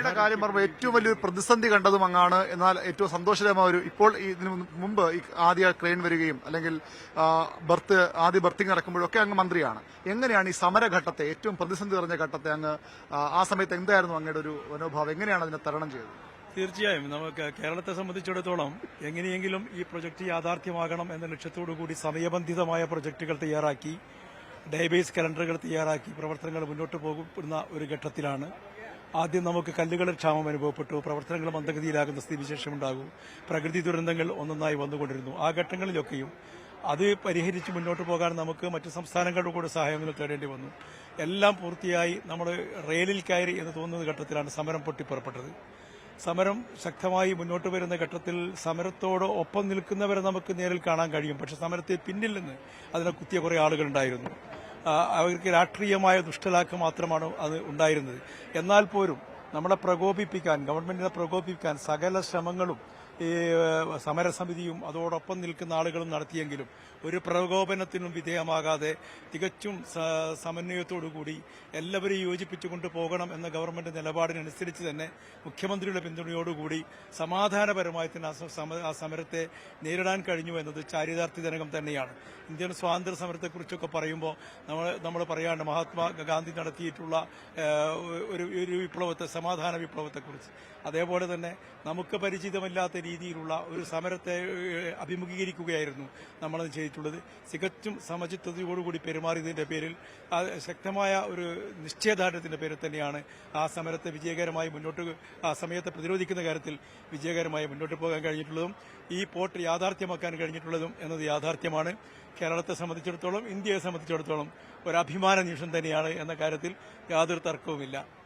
ക്രെയിനിന്റെ കാര്യം പറയുമ്പോൾ ഏറ്റവും വലിയൊരു പ്രതിസന്ധി കണ്ടതും അങ്ങാണ്. എന്നാൽ ഏറ്റവും സന്തോഷകരമായ ഒരു ഇപ്പോൾ ഇതിനു മുമ്പ് ഈ ആദ്യ ക്രെയിൻ വരികയും അല്ലെങ്കിൽ ആദ്യ ബർത്തിങ് നടക്കുമ്പോഴൊക്കെ അങ്ങ് മന്ത്രിയാണ്. എങ്ങനെയാണ് ഈ സമരഘട്ടത്തെ, ഏറ്റവും പ്രതിസന്ധി നിറഞ്ഞ ഘട്ടത്തെ അങ്ങ് ആ സമയത്ത് എന്തായിരുന്നു അങ്ങയുടെ ഒരു മനോഭാവം? എങ്ങനെയാണ് അതിനെ തരണം ചെയ്തത്? തീർച്ചയായും നമുക്ക് കേരളത്തെ സംബന്ധിച്ചിടത്തോളം എങ്ങനെയെങ്കിലും ഈ പ്രൊജക്ട് യാഥാർത്ഥ്യമാകണം എന്ന ലക്ഷ്യത്തോടുകൂടി സമയബന്ധിതമായ പ്രൊജക്ടുകൾ തയ്യാറാക്കി, ഡേബേസ് കലണ്ടറുകൾ തയ്യാറാക്കി പ്രവർത്തനങ്ങൾ മുന്നോട്ട് പോകുന്ന ഒരു ഘട്ടത്തിലാണ് ആദ്യം നമുക്ക് കല്ലുകളുടെ ക്ഷാമം അനുഭവപ്പെട്ടു, പ്രവർത്തനങ്ങൾ മന്ദഗതിയിലാകുന്ന സ്ഥിതിവിശേഷമുണ്ടാകും, പ്രകൃതി ദുരന്തങ്ങൾ ഒന്നൊന്നായി വന്നുകൊണ്ടിരുന്നു. ആ ഘട്ടങ്ങളിലൊക്കെയും അത് പരിഹരിച്ച് മുന്നോട്ട് പോകാൻ നമുക്ക് മറ്റ് സംസ്ഥാനങ്ങളുടെ കൂടെ സഹായങ്ങൾ തേടേണ്ടി വന്നു. എല്ലാം പൂർത്തിയായി നമ്മൾ റെയിലിൽ കയറി എന്ന് തോന്നുന്ന ഘട്ടത്തിലാണ് സമരം പൊട്ടിപ്പുറപ്പെട്ടത്. സമരം ശക്തമായി മുന്നോട്ട് വരുന്ന ഘട്ടത്തിൽ സമരത്തോട് ഒപ്പം നിൽക്കുന്നവരെ നമുക്ക് നേരിൽ കാണാൻ കഴിയും. പക്ഷെ സമരത്തെ പിന്നിൽ നിന്ന് അതിനെ കുത്തിയ കുറേ ആളുകളുണ്ടായിരുന്നു. അവർക്ക് രാഷ്ട്രീയമായ ദുഷ്ടലാക്ക് മാത്രമാണ് അത് ഉണ്ടായിരുന്നത്. എന്നാൽ പോലും നമ്മളെ പ്രകോപിപ്പിക്കാൻ, ഗവൺമെന്റിനെ പ്രകോപിപ്പിക്കാൻ സകല ശ്രമങ്ങളും ഈ സമരസമിതിയും അതോടൊപ്പം നിൽക്കുന്ന ആളുകളും നടത്തിയെങ്കിലും ഒരു പ്രകോപനത്തിനും വിധേയമാകാതെ തികച്ചും സമന്വയത്തോടുകൂടി എല്ലാവരെയും യോജിപ്പിച്ചുകൊണ്ട് പോകണം എന്ന ഗവൺമെന്റ് നിലപാടിനനുസരിച്ച് തന്നെ മുഖ്യമന്ത്രിയുടെ പിന്തുണയോടുകൂടി സമാധാനപരമായി തന്നെ ആ സമരത്തെ നേരിടാൻ കഴിഞ്ഞു എന്നത് ചാരിതാർത്ഥ്യജനകം തന്നെയാണ്. ഇന്ത്യൻ സ്വാതന്ത്ര്യ സമരത്തെക്കുറിച്ചൊക്കെ പറയുമ്പോൾ നമ്മൾ പറയാണ്ട് മഹാത്മാഗാന്ധി നടത്തിയിട്ടുള്ള ഒരു വിപ്ലവത്തെ, സമാധാന വിപ്ലവത്തെക്കുറിച്ച്, അതേപോലെ തന്നെ നമുക്ക് പരിചിതമല്ലാത്ത രീതിയിലുള്ള ഒരു സമരത്തെ അഭിമുഖീകരിക്കുകയായിരുന്നു നമ്മളത് ചെയ്തിട്ടുള്ളത്. തികച്ചും സമചിത്തതയോടുകൂടി പെരുമാറിയതിന്റെ പേരിൽ ശക്തമായ ഒരു നിശ്ചയദാർഢ്യത്തിന്റെ പേരിൽ തന്നെയാണ് ആ സമരത്തെ വിജയകരമായി ആ സമയത്തെ പ്രതിരോധിക്കുന്ന കാര്യത്തിൽ വിജയകരമായി മുന്നോട്ട് പോകാൻ കഴിഞ്ഞിട്ടുള്ളതും ഈ പോർട്ട് യാഥാർത്ഥ്യമാക്കാൻ കഴിഞ്ഞിട്ടുള്ളതും എന്നത് യാഥാർത്ഥ്യമാണ്. കേരളത്തെ സംബന്ധിച്ചിടത്തോളം, ഇന്ത്യയെ സംബന്ധിച്ചിടത്തോളം ഒരു അഭിമാന നിമിഷം തന്നെയാണ് എന്ന കാര്യത്തിൽ യാതൊരു തർക്കവുമില്ല.